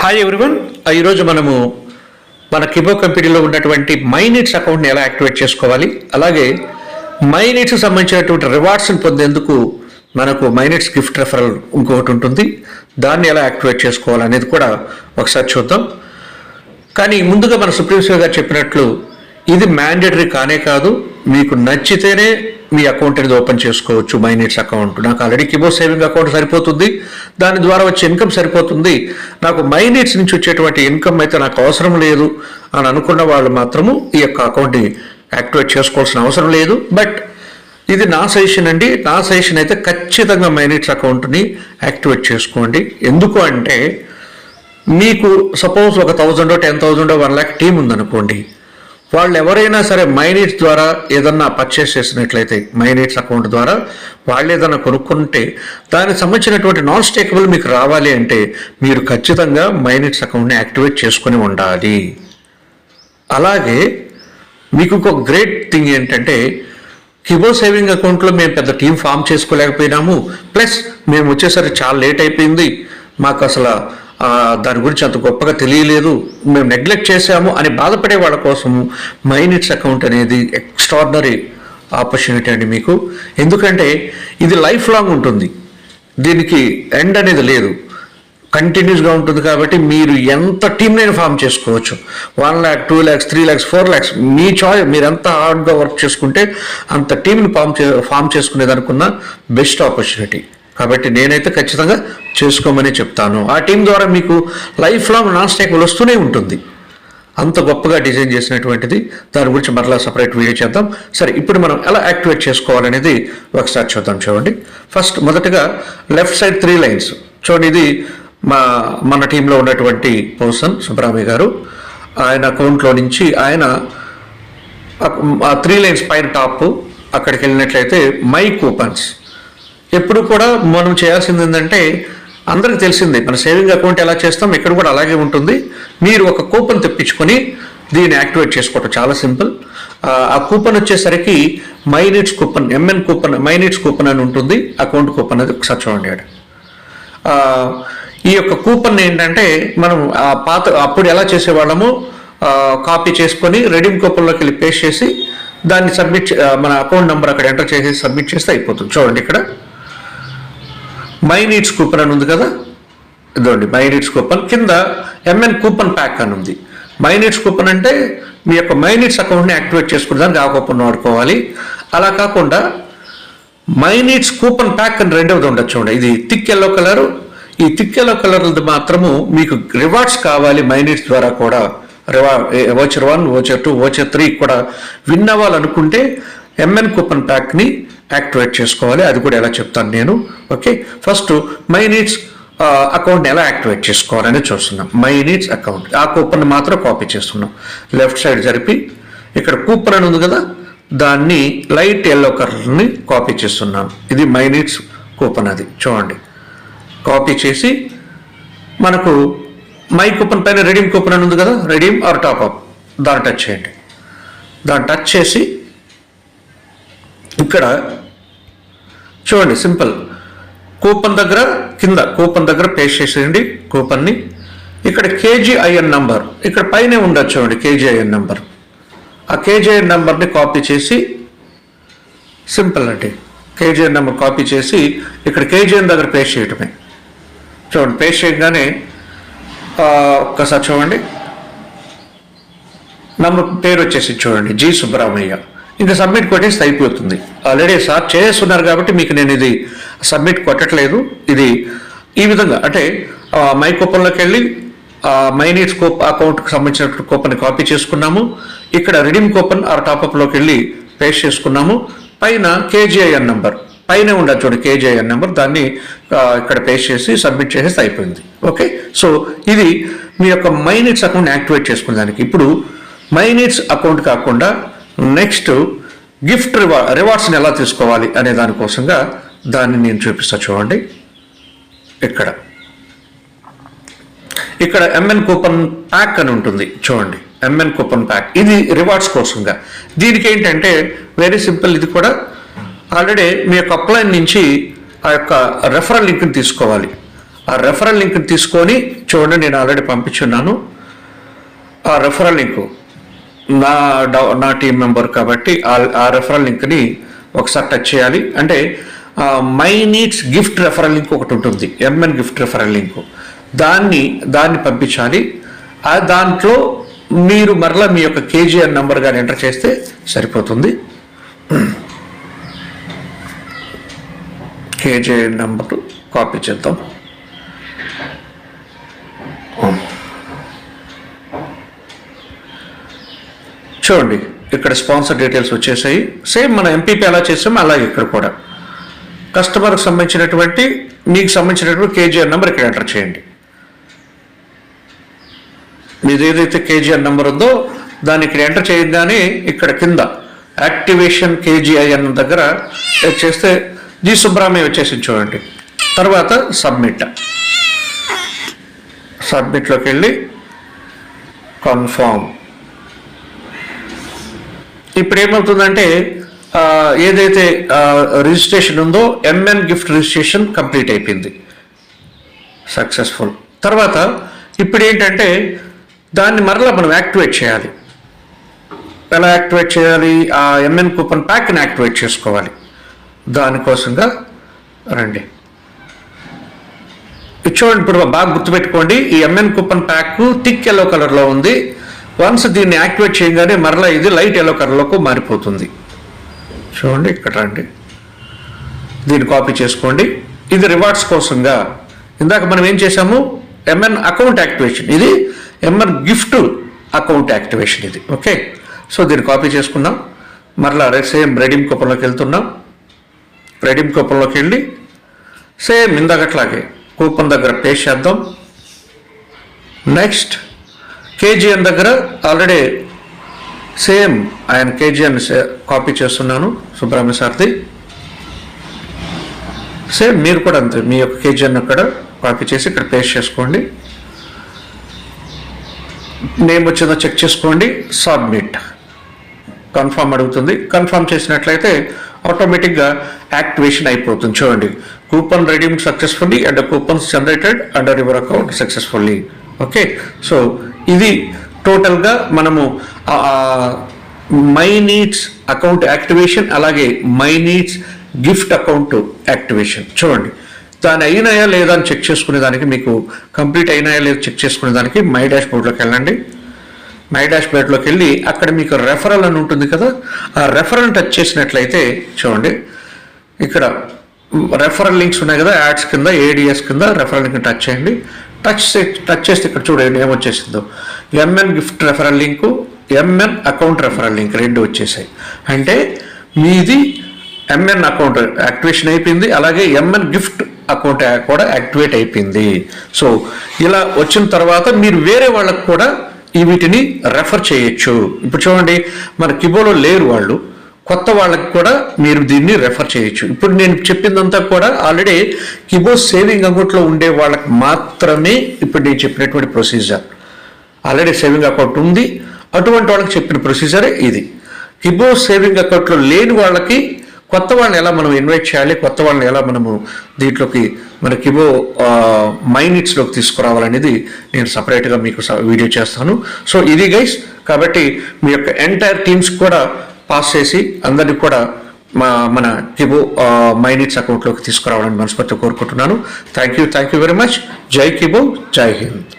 Hi everyone. ఈరోజు మనము మన కిబో కంపెనీలో ఉన్నటువంటి మైనిట్స్ అకౌంట్ని ఎలా యాక్టివేట్ చేసుకోవాలి, అలాగే మైనిట్స్కి సంబంధించినటువంటి రివార్డ్స్ని పొందేందుకు మనకు మైనిట్స్ గిఫ్ట్ రెఫరల్ ఇంకొకటి ఉంటుంది, దాన్ని ఎలా యాక్టివేట్ చేసుకోవాలనేది కూడా ఒకసారి చూద్దాం. కానీ ముందుగా మన సుప్రీం గారు చెప్పినట్లు ఇది మ్యాండేటరీ కానే కాదు, మీకు నచ్చితేనే మీ అకౌంట్ అనేది ఓపెన్ చేసుకోవచ్చు. మైనిట్స్ అకౌంట్ నాకు ఆల్రెడీ కిబో సేవింగ్ అకౌంట్ సరిపోతుంది, దాని ద్వారా వచ్చే ఇన్కమ్ సరిపోతుంది, నాకు మైనిట్స్ నుంచి వచ్చేటువంటి ఇన్కమ్ అయితే నాకు అవసరం లేదు అని అనుకున్న వాళ్ళు మాత్రము ఈ యొక్క అకౌంట్ని యాక్టివేట్ చేసుకోవాల్సిన అవసరం లేదు. బట్ ఇది నా సజెషన్ అండి. నా సజెషన్ అయితే ఖచ్చితంగా మైనిట్స్ అకౌంట్ని యాక్టివేట్ చేసుకోండి. ఎందుకు అంటే మీకు సపోజ్ ఒక 1000 10,000 1 lakh టీం ఉందనుకోండి, వాళ్ళు ఎవరైనా సరే మైనిట్స్ ద్వారా ఏదన్నా పర్చేస్ చేసినట్లయితే, మైనిట్స్ అకౌంట్ ద్వారా వాళ్ళు ఏదన్నా కొనుక్కుంటే దానికి సంబంధించినటువంటి నాన్ స్టేకబుల్ మీకు రావాలి అంటే మీరు ఖచ్చితంగా మైనిట్స్ అకౌంట్ని యాక్టివేట్ చేసుకొని ఉండాలి. అలాగే మీకు ఇంకొక గ్రేట్ థింగ్ ఏంటంటే కిబో సేవింగ్ అకౌంట్లో మేము పెద్ద టీం ఫామ్ చేసుకోలేకపోయినాము, ప్లస్ మేము వచ్చేసరికి చాలా లేట్ అయిపోయింది, మాకు అసలు దాని గురించి అంత గొప్పగా తెలియలేదు, మేము నెగ్లెక్ట్ చేశాము అని బాధపడే వాళ్ళ కోసము మైనిట్స్ అకౌంట్ అనేది ఎక్స్ట్రాడినరీ ఆపర్చునిటీ అండి మీకు. ఎందుకంటే ఇది లైఫ్ లాంగ్ ఉంటుంది, దీనికి ఎండ్ అనేది లేదు, కంటిన్యూస్గా ఉంటుంది. కాబట్టి మీరు ఎంత టీంనైనా ఫామ్ చేసుకోవచ్చు. 1 lakh 2 lakhs 3 lakhs 4 lakhs మీ చాయిస్. మీరు ఎంత హార్డ్గా వర్క్ చేసుకుంటే అంత టీంని ఫామ్ చేసుకునేదనుకున్న బెస్ట్ ఆపర్చునిటీ. కాబట్టి నేనైతే ఖచ్చితంగా చేసుకోమని చెప్తాను. ఆ టీం ద్వారా మీకు లైఫ్ లాంగ్ నాన్ స్టేకబుల్ వస్తూనే ఉంటుంది. అంత గొప్పగా డిజైన్ చేసినటువంటిది. దాని గురించి మరలా సపరేట్ వీడియో చేద్దాం. సరే, ఇప్పుడు మనం ఎలా యాక్టివేట్ చేసుకోవాలనేది ఒకసారి చూద్దాం. చూడండి, ఫస్ట్ మొదటగా లెఫ్ట్ సైడ్ 3 lines చూడండి. ఇది మన టీంలో ఉన్నటువంటి పర్సన్ సుబ్రహ్మణ్య గారు. ఆయన అకౌంట్లో నుంచి ఆయన 3 lines పైన టాప్ అక్కడికి వెళ్ళినట్లయితే మై కూపన్స్. ఎప్పుడు కూడా మనం చేయాల్సింది ఏంటంటే, అందరికి తెలిసిందే మన సేవింగ్ అకౌంట్ ఎలా చేస్తాం, ఇక్కడ కూడా అలాగే ఉంటుంది. మీరు ఒక కూపన్ తెప్పించుకొని దీన్ని యాక్టివేట్ చేసుకోవటం చాలా సింపుల్. ఆ కూపన్ వచ్చేసరికి minutes coupon, MN coupon, minutes coupon అని ఉంటుంది. అకౌంట్ కూపన్ అది ఒకసారి చూడండి. ఈ యొక్క కూపన్ ఏంటంటే మనం అప్పుడు ఎలా చేసేవాళ్ళము, కాపీ చేసుకొని రెడీమ్ కూపన్లోకి వెళ్ళి పేస్ట్ చేసి దాన్ని సబ్మిట్, మన అకౌంట్ నెంబర్ అక్కడ ఎంటర్ చేసి సబ్మిట్ చేస్తే అయిపోతుంది. చూడండి, ఇక్కడ మైనిట్స్ కూపన్ అని ఉంది కదా, ఇదండి మైనిట్స్ కూపన్. కింద ఎంఎన్ కూపన్ ప్యాక్ అని ఉంది. మైనిట్స్ కూపన్ అంటే మీ యొక్క మైనిట్స్ అకౌంట్ని యాక్టివేట్ చేసుకునేదానికి ఆ కూపన్ వాడుకోవాలి. అలా కాకుండా మైనిట్స్ కూపన్ ప్యాక్ అని రెండవది ఉండొచ్చు. చూడండి, ఇది థిక్ ఎల్లో కలరు. ఈ థిక్ ఎల్లో కలర్ మాత్రము మీకు రివార్డ్స్ కావాలి మైనిట్స్ ద్వారా కూడా. వోచర్ 1, వోచర్ 2, వోచర్ 3 కూడా విన్ అవ్వాలనుకుంటే ఎంఎన్ కూపన్ ప్యాక్ని యాక్టివేట్ చేసుకోవాలి. అది కూడా ఎలా చెప్తాను నేను. ఓకే, ఫస్ట్ మైనిట్స్ అకౌంట్ని ఎలా యాక్టివేట్ చేసుకోవాలని చూస్తున్నాం. మైనిట్స్ అకౌంట్, ఆ కూపన్ మాత్రం కాపీ చేస్తున్నాం. లెఫ్ట్ సైడ్ జరిపి ఇక్కడ కూపన్ అని ఉంది కదా, దాన్ని లైట్ ఎల్లో కలర్ని కాపీ చేస్తున్నాను. ఇది మైనిట్స్ కూపన్. అది చూడండి, కాపీ చేసి మనకు మై కూపన్ పైన రెడీమ్ కూపన్ అని ఉంది కదా, రెడీమ్ ఆర్ టాప్అప్, దాన్ని టచ్ చేయండి. దాన్ని టచ్ చేసి ఇక్కడ చూడండి, సింపుల్ కూపన్ దగ్గర, కింద కూపన్ దగ్గర పేస్ట్ చేసేయండి కూపన్ని. ఇక్కడ కేజీఐఎన్ నంబర్ ఇక్కడ పైనే ఉండొచ్చు. చూడండి, కేజీఐఎన్ నెంబర్. ఆ కేజీఐఎన్ నెంబర్ని కాపీ చేసి, సింపుల్ అండి, కేజీఐఎన్ నెంబర్ కాపీ చేసి ఇక్కడ కేజీఐఎన్ దగ్గర పేస్ట్ చేయటమే. చూడండి, పేస్ట్ చేయగానే ఒక్కసారి చూడండి, నంబర్ పేరు వచ్చేసి చూడండి జి సుబ్రహ్మణ్య. ఇంకా సబ్మిట్ కొట్టేసి అయిపోతుంది. ఆల్రెడీ సార్ చేస్తున్నారు కాబట్టి మీకు నేను ఇది సబ్మిట్ కొట్టట్లేదు. ఇది ఈ విధంగా అంటే మై కూపన్లోకి వెళ్ళి మైనిట్స్ అకౌంట్కి సంబంధించిన కూపన్ కాపీ చేసుకున్నాము. ఇక్కడ రెడీమ్ కూపన్ ఆర్ టాప్అప్లోకి వెళ్ళి పేస్ట్ చేసుకున్నాము. పైన కేజీఐఎన్ నెంబర్ పైన ఉండదు చూడండి, కేజీఐఎన్ నెంబర్, దాన్ని ఇక్కడ పేస్ట్ చేసి సబ్మిట్ చేసేసి అయిపోయింది. ఓకే, సో ఇది మీ యొక్క మైనిట్స్ అకౌంట్ యాక్టివేట్ చేసుకునే దానికి. ఇప్పుడు మైనిట్స్ అకౌంట్ కాకుండా నెక్స్ట్ గిఫ్ట్ రివార్డ్స్ని ఎలా తీసుకోవాలి అనే దానికోసంగా దాన్ని నేను చూపిస్తా. చూడండి, ఇక్కడ ఎంఎన్ కూపన్ ప్యాక్ అని ఉంటుంది. చూడండి, ఎంఎన్ కూపన్ ప్యాక్, ఇది రివార్డ్స్ కోసంగా. దీనికి ఏంటంటే వెరీ సింపుల్. ఇది కూడా ఆల్రెడీ మీ యొక్క అప్లైన్ నుంచి ఆ యొక్క రెఫరల్ లింక్ని తీసుకోవాలి. ఆ రెఫరల్ లింక్ని తీసుకొని చూడండి, నేను ఆల్రెడీ పంపించున్నాను. ఆ రెఫరల్ లింకు నా టీం మెంబర్ కాబట్టి ఆ రెఫరల్ లింక్ని ఒకసారి టచ్ చేయాలి. అంటే my needs gift referral link ఒకటి ఉంటుంది, ఎంఎన్ గిఫ్ట్ రెఫరల్ లింక్, దాన్ని పంపించాలి. దాంట్లో మీరు మరలా మీ యొక్క కేజీఎన్ నంబర్ కానీ ఎంటర్ చేస్తే సరిపోతుంది. కేజీఎన్ నంబర్ కాపీ చేద్దాం. చూడండి, ఇక్కడ స్పాన్సర్ డీటెయిల్స్ వచ్చేసాయి. సేమ్ మన ఎంపీపీ ఎలా చేసామో అలాగే ఇక్కడ కూడా కస్టమర్కి సంబంధించినటువంటి మీకు సంబంధించినటువంటి కేజీఆర్ నెంబర్ ఇక్కడ ఎంటర్ చేయండి. మీది ఏదైతే కేజీఆర్ నెంబర్ ఉందో దాన్ని ఇక్కడ ఎంటర్ చేయగానే ఇక్కడ కింద యాక్టివేషన్ కేజీఐఎన్ దగ్గర చేస్తే జీ సుబ్రహ్మణ్యం వచ్చేసి చూడండి. తర్వాత సబ్మిట్లోకి వెళ్ళి కన్ఫర్మ్. ఇప్పుడు ఏమవుతుందంటే ఏదైతే రిజిస్ట్రేషన్ ఉందో ఎంఎన్ గిఫ్ట్ రిజిస్ట్రేషన్ కంప్లీట్ అయిపోయింది, సక్సెస్ఫుల్. తర్వాత ఇప్పుడు ఏంటంటే దాన్ని మరలా మనం యాక్టివేట్ చేయాలి. ఎలా యాక్టివేట్ చేయాలి? ఆ ఎంఎన్ కూపన్ ప్యాక్ని యాక్టివేట్ చేసుకోవాలి. దానికోసంగా రండి, చూడండి. ఇప్పుడు బాగా గుర్తుపెట్టుకోండి, ఈ MN coupon pack thick yellow కలర్లో ఉంది. వన్స్ దీన్ని యాక్టివేట్ చేయగానే మరలా ఇది లైట్ ఎల్లో కలర్లోకి మారిపోతుంది. చూడండి, ఇక్కడ రండి, దీన్ని కాపీ చేసుకోండి. ఇది రివార్డ్స్ కోసంగా ఇందాక మనం ఏం చేసాము, ఎంఎన్ అకౌంట్ యాక్టివేషన్, ఇది ఎంఎన్ గిఫ్ట్ అకౌంట్ యాక్టివేషన్ ఇది. ఓకే, సో దీన్ని కాపీ చేసుకున్నాం. మరలా సేమ్ రెడీమ్ కూపన్లోకి వెళ్తున్నాం. రెడీమ్ కూపన్లోకి వెళ్ళి సేమ్ ఇందాకట్లాగే కూపన్ దగ్గర పేస్ట్ చేద్దాం. నెక్స్ట్ కేజీఎన్ దగ్గర ఆల్రెడీ సేమ్ ఆయన కేజీఎన్ కాపీ చేస్తున్నాను, సుబ్రహ్మణ్య సార్ది. సేమ్ మీరు కూడా అంతే, మీ యొక్క కేజీఎన్ అక్కడ కాపీ చేసి ఇక్కడ పేస్ట్ చేసుకోండి. నేమ్ వచ్చిందో చెక్ చేసుకోండి. సబ్మిట్, కన్ఫర్మ్ అడుగుతుంది. కన్ఫర్మ్ చేసినట్లయితే ఆటోమేటిక్గా యాక్టివేషన్ అయిపోతుంది. చూడండి, coupon redeemed successfully and coupons generated under your account successfully. Okay, so ఇది టోటల్గా మనము మై నీడ్స్ అకౌంట్ యాక్టివేషన్, అలాగే my needs gift account activation. చూడండి, దాని అయినాయా లేదా అని చెక్ చేసుకునే దానికి, మీకు కంప్లీట్ అయినాయా లేదా చెక్ చేసుకునే దానికి మై డాష్ బోర్డ్లోకి వెళ్ళండి. మై డాష్ బోర్డ్లోకి వెళ్ళి అక్కడ మీకు రెఫరల్ అని ఉంటుంది కదా, ఆ రెఫరల్ టచ్ చేసినట్లయితే చూడండి, ఇక్కడ రెఫరల్ లింక్స్ ఉన్నాయి కదా, యాడ్స్ కింద ఏడిఎస్ కింద రెఫరల్ లింక్ టచ్ చేయండి. టచ్ చేస్తే ఇక్కడ చూడండి ఏమొచ్చేసిందో, MN gift referral link, MN account referral link రెండు వచ్చేసాయి. అంటే మీది ఎంఎన్ అకౌంట్ యాక్టివేషన్ అయిపోయింది, అలాగే ఎంఎన్ గిఫ్ట్ అకౌంట్ కూడా యాక్టివేట్ అయిపోయింది. సో ఇలా వచ్చిన తర్వాత మీరు వేరే వాళ్ళకు కూడా వీటిని రెఫర్ చేయొచ్చు. ఇప్పుడు చూడండి, మన కిబోలో లేరు వాళ్ళు, కొత్త వాళ్ళకి కూడా మీరు దీన్ని రెఫర్ చేయొచ్చు. ఇప్పుడు నేను చెప్పిందంతా కూడా ఆల్రెడీ కిబో సేవింగ్ అకౌంట్లో ఉండే వాళ్ళకి మాత్రమే ఇప్పుడు నేను చెప్పినటువంటి ప్రొసీజర్. ఆల్రెడీ సేవింగ్ అకౌంట్ ఉంది, అటువంటి వాళ్ళకి చెప్పిన ప్రొసీజరే ఇది. కిబో సేవింగ్ అకౌంట్లో లేని వాళ్ళకి కొత్త వాళ్ళని ఎలా మనం ఇన్వైట్ చేయాలి, కొత్త వాళ్ళని ఎలా మనము దీంట్లోకి మన కిబో మైనిట్స్లోకి తీసుకురావాలనేది నేను సపరేట్గా మీకు వీడియో చేస్తాను. సో ఇది గైస్, కాబట్టి మీ యొక్క ఎంటైర్ టీమ్స్ కూడా పాస్ చేసి అందరినీ కూడా మన కిబో మైనిట్స్ అకౌంట్లోకి తీసుకురావాలని మనస్ఫూర్తిగా కోరుకుంటున్నాను. Thank you very much. జై కిబో, జై హింద్.